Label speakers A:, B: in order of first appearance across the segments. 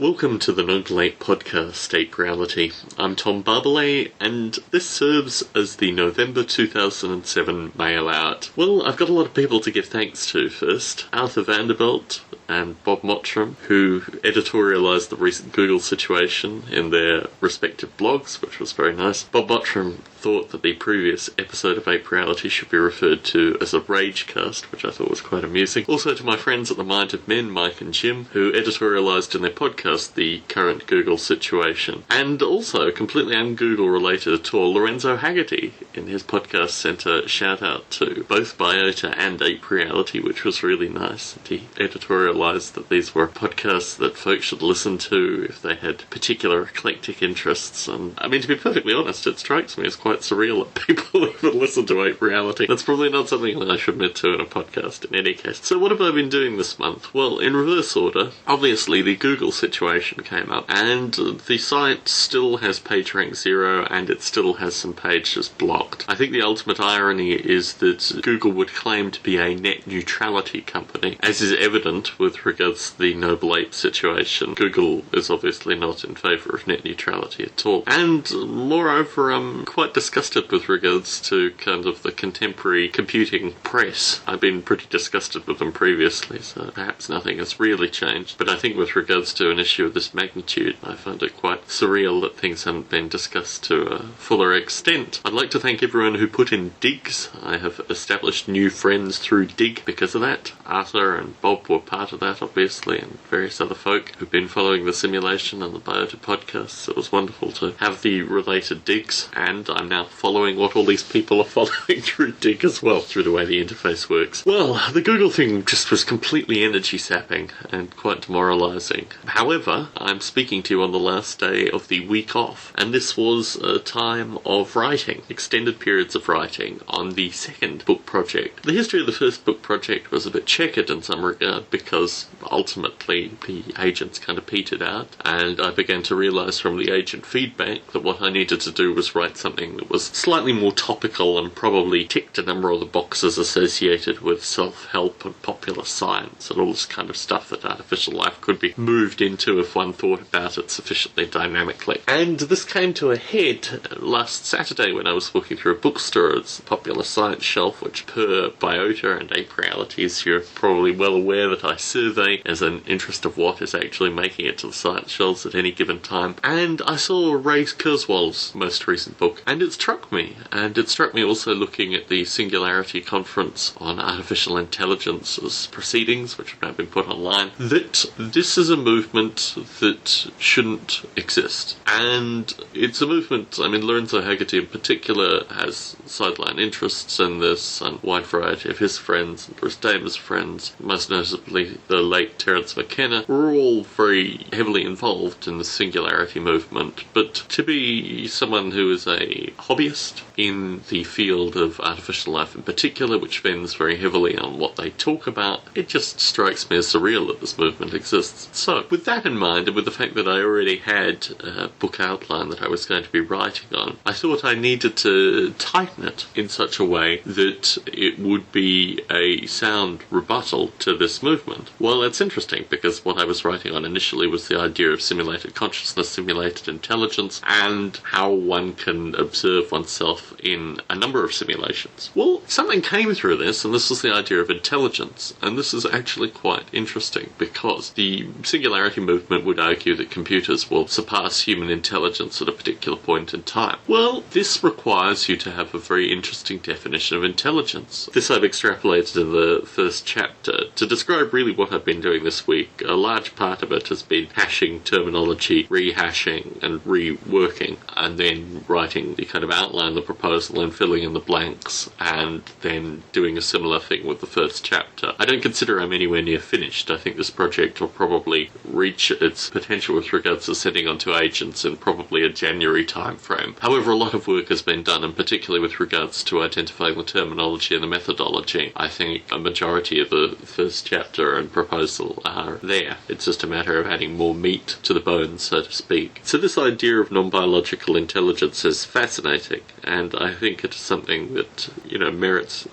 A: Welcome to the Mailout podcast, Ape Reality. I'm Tom Barbalet, and this serves as the November 2007 Mailout. Well, I've got a lot of people to give thanks to first. Arthur Vanderbilt and Bob Mottram, who editorialised the recent Google situation in their respective blogs, which was very nice. Bob Mottram thought that the previous episode of Ape Reality should be referred to as a ragecast, which I thought was quite amusing. Also to my friends at the Mind of Men, Mike and Jim, who editorialised in their podcast the current Google situation. And also, completely un-Google related at all, Lorenzo Haggerty in his podcast sent a shout out to both Biota and Ape Reality, which was really nice. And he editorialised that these were podcasts that folks should listen to if they had particular eclectic interests. And I mean, to be perfectly honest, it strikes me as quite surreal that people even listen to Ape Reality. That's probably not something that I should admit to in a podcast in any case. So what have I been doing this month? Well, in reverse order, obviously the Google situation came up, and the site still has PageRank 0, and it still has some pages blocked. I think the ultimate irony is that Google would claim to be a net neutrality company, as is evident with regards to the Noble Ape situation. Google is obviously not in favour of net neutrality at all. And moreover, I'm quite disgusted with regards to kind of the contemporary computing press. I've been pretty disgusted with them previously, so perhaps nothing has really changed. But I think with regards to an issue of this magnitude, I find it quite surreal that things haven't been discussed to a fuller extent. I'd like to thank everyone who put in digs. I have established new friends through Dig because of that. Arthur and Bob were part of that, obviously, and various other folk who've been following the simulation and the Biota podcasts. It was wonderful to have the related digs, and I'm now following what all these people are following through Dig as well, through the way the interface works. Well, the Google thing just was completely energy-sapping and quite demoralising. However, I'm speaking to you on the last day of the week off, and this was a time of writing, extended periods of writing, on the second book project. The history of the first book project was a bit checkered in some regard, because ultimately the agents kind of petered out, and I began to realise from the agent feedback that what I needed to do was write something that was slightly more topical and probably ticked a number of the boxes associated with self-help and popular science and all this kind of stuff that artificial life could be moved into if one thought about it sufficiently dynamically. And this came to a head last Saturday when I was walking through a bookstore. It's a popular science shelf, which per Biota and Ape Realities, you're probably well aware that I survey as an interest of what is actually making it to the science shelves at any given time. And I saw Ray Kurzweil's most recent book, and it struck me. And it struck me also looking at the Singularity Conference on Artificial Intelligence's proceedings, which have now been put online, that this is a movement that shouldn't exist. And it's a movement, I mean, Lorenzo Haggerty in particular has sideline interests in this, and a wide variety of his friends, and Bruce Damer's friends, most notably the late Terence McKenna, were all very heavily involved in the Singularity movement. But to be someone who is a hobbyist in the field of artificial life in particular, which depends very heavily on what they talk about, it just strikes me as surreal that this movement exists. So, with that in mind, and with the fact that I already had a book outline that I was going to be writing on, I thought I needed to tighten it in such a way that it would be a sound rebuttal to this movement. Well, it's interesting, because what I was writing on initially was the idea of simulated consciousness, simulated intelligence, and how one can observe oneself in a number of simulations. Well, something came through this, and this was the idea of intelligence, and this is actually quite interesting, because the Singularity movement would argue that computers will surpass human intelligence at a particular point in time. Well, this requires you to have a very interesting definition of intelligence. This I've extrapolated in the first chapter to describe really what I've been doing this week. A large part of it has been hashing terminology, rehashing and reworking, and then writing the kind of outline of the proposal and filling in the blanks, and then doing a similar thing with the first chapter. I don't consider I'm anywhere near finished. I think this project will probably reach its potential with regards to sending onto agents in probably a January timeframe. However, a lot of work has been done, and particularly with regards to identifying the terminology and the methodology. I think a majority of the first chapter and proposal are there. It's just a matter of adding more meat to the bone, so to speak. So this idea of non-biological intelligence is fascinating, and I think it's something that, merits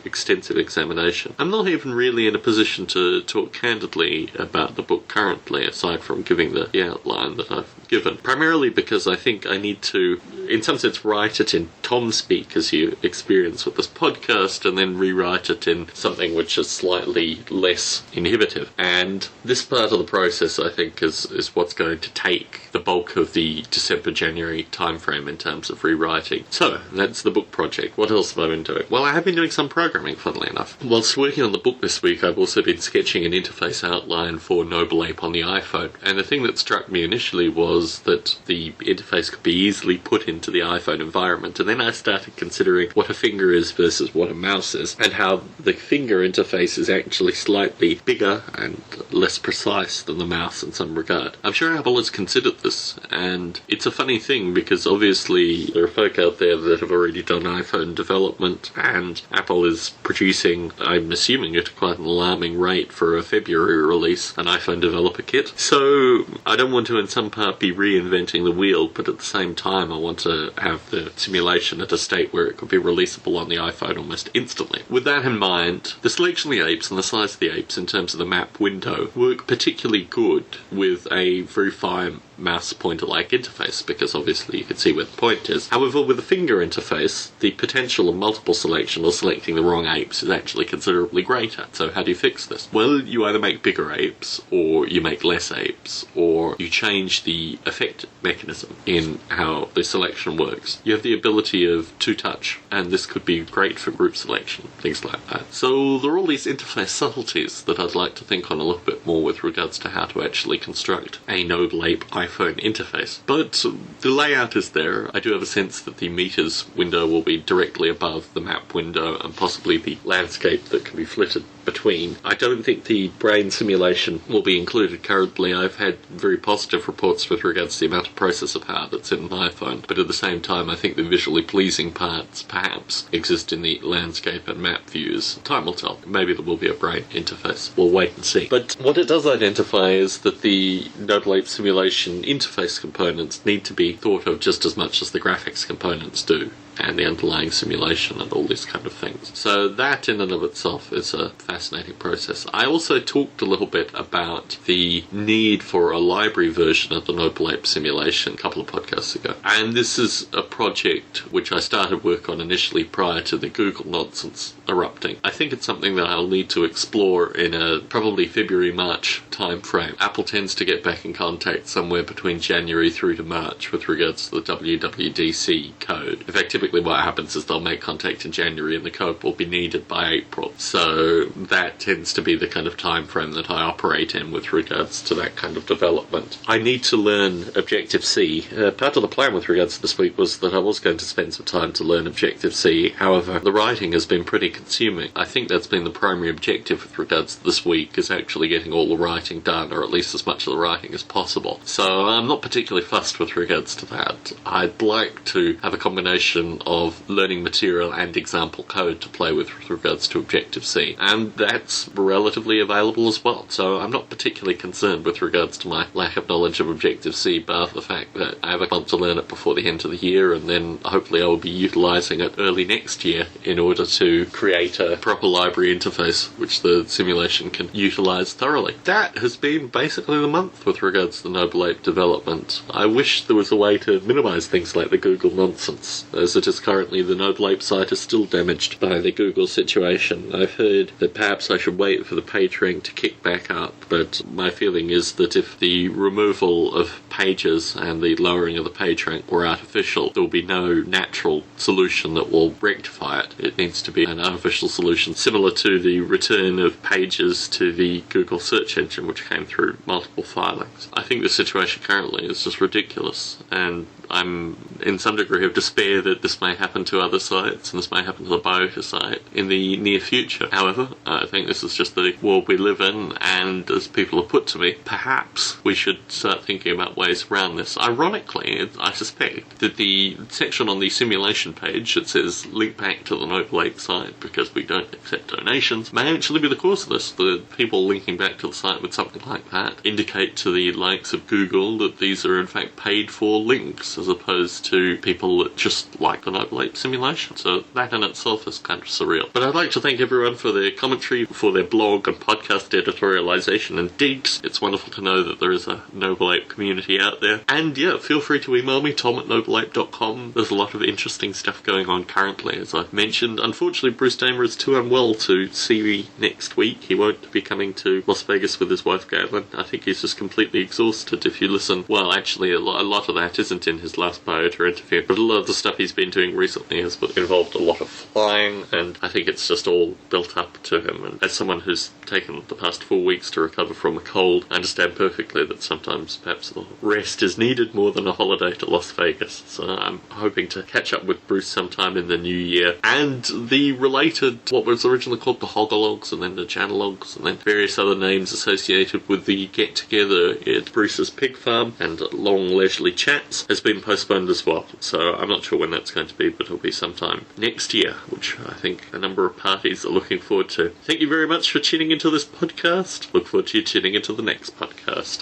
A: extensive examination. I'm not even really in a position to talk candidly about the book currently. initially, aside from giving the outline that I've given. Primarily because I think I need to, in some sense, write it in Tom speak as you experience with this podcast, and then rewrite it in something which is slightly less inhibitive. And this part of the process, I think, is what's going to take the bulk of the December-January timeframe in terms of rewriting. So, that's the book project. What else have I been doing? Well, I have been doing some programming, funnily enough. Whilst working on the book this week, I've also been sketching an interface outline for Noble Ape on the iPhone. And the thing that struck me initially was that the interface could be easily put into the iPhone environment, and then I started considering what a finger is versus what a mouse is, and how the finger interface is actually slightly bigger and less precise than the mouse in some regard. I'm sure Apple has considered this, and it's a funny thing because obviously there are folk out there that have already done iPhone development, and Apple is producing, I'm assuming at quite an alarming rate for a February release, an iPhone developer kit. So I don't want to in some part be reinventing the wheel, but at the same time I want to have the simulation at a state where it could be releasable on the iPhone almost instantly. With that in mind, the selection of the apes and the size of the apes in terms of the map window work particularly good with a very fine mouse pointer-like interface, because obviously you can see where the point is. However, with a finger interface, the potential of multiple selection or selecting the wrong apes is actually considerably greater. So how do you fix this? Well, you either make bigger apes, or you make less apes, or you change the effect mechanism in how the selection works. You have the ability of two-touch, and this could be great for group selection, things like that. So there are all these interface subtleties that I'd like to think on a little bit more with regards to how to actually construct a Noble Ape iPhone interface. But the layout is there. I do have a sense that the meters window will be directly above the map window, and possibly the landscape that can be flitted between. I don't think the brain simulation will be included currently. I've had very positive reports with regards to the amount of processor power that's in an iPhone, but at the same time I think the visually pleasing parts perhaps exist in the landscape and map views. Time will tell. Maybe there will be a brain interface. We'll wait and see. But what it does identify is that the Noble Ape simulation interface components need to be thought of just as much as the graphics components do, and the underlying simulation and all these kind of things. So that in and of itself is a fascinating process. I also talked a little bit about the need for a library version of the Noble Ape simulation a couple of podcasts ago. And this is a project which I started work on initially prior to the Google nonsense erupting. I think it's something that I'll need to explore in a probably February-March time frame. Apple tends to get back in contact somewhere between January through to March with regards to the WWDC code. In fact, typically what happens is they'll make contact in January and the code will be needed by April. So that tends to be the kind of time frame that I operate in with regards to that kind of development. I need to learn Objective-C. Part of the plan with regards to this week was that I was going to spend some time to learn Objective-C. However, the writing has been pretty consuming. I think that's been the primary objective with regards to this week, is actually getting all the writing done, or at least as much of the writing as possible. So I'm not particularly fussed with regards to that. I'd like to have a combination of learning material and example code to play with regards to Objective-C, and that's relatively available as well. So I'm not particularly concerned with regards to my lack of knowledge of Objective-C, bar the fact that I have a month to learn it before the end of the year, and then hopefully I will be utilising it early next year in order to create a proper library interface which the simulation can utilise thoroughly. That has been basically the month with regards to the Noble Ape development. I wish there was a way to minimise things like the Google nonsense. As it is currently, the Noble Ape site is still damaged by the Google situation. I've heard that perhaps I should wait for the page rank to kick back up, but my feeling is that if the removal of pages and the lowering of the page rank were artificial, there will be no natural solution that will rectify it. It needs to be an artificial solution similar to the return of pages to the Google search engine, which came through multiple filings. I think the situation currently is just ridiculous, and I'm in some degree of despair that this may happen to other sites, and this may happen to the Biota site in the near future. However, I think this is just the world we live in, and as people have put to me, perhaps we should start thinking about ways around this. Ironically, I suspect that the section on the simulation page that says link back to the Noble Ape site because we don't accept donations may actually be the cause of this. The people linking back to the site with something like that indicate to the likes of Google that these are in fact paid for links, as opposed to people that just like wrote the Noble Ape simulation, so that in itself is kind of surreal. But I'd like to thank everyone for their commentary, for their blog and podcast editorialization and digs. It's wonderful to know that there is a Noble Ape community out there. And yeah, feel free to email me, tom@nobleape.com. There's a lot of interesting stuff going on currently, as I've mentioned. Unfortunately, Bruce Damer is too unwell to see me next week. He won't be coming to Las Vegas with his wife Galen. I think he's just completely exhausted. If you listen, well, actually, a lot of that isn't in his last biota interview, but a lot of the stuff he's been doing recently has involved a lot of flying, and I think it's just all built up to him. And as someone who's taken the past 4 weeks to recover from a cold, I understand perfectly that sometimes perhaps the rest is needed more than a holiday to Las Vegas. So I'm hoping to catch up with Bruce sometime in the new year. And the related, what was originally called the Hogologs, and then the Janalogs, and then various other names associated with the get-together at Bruce's pig farm and long leisurely chats, has been postponed as well. So I'm not sure when that's going to be, but it'll be sometime next year, which I think a number of parties are looking forward to. Thank you very much for tuning into this podcast. Look forward to you tuning into the next podcast.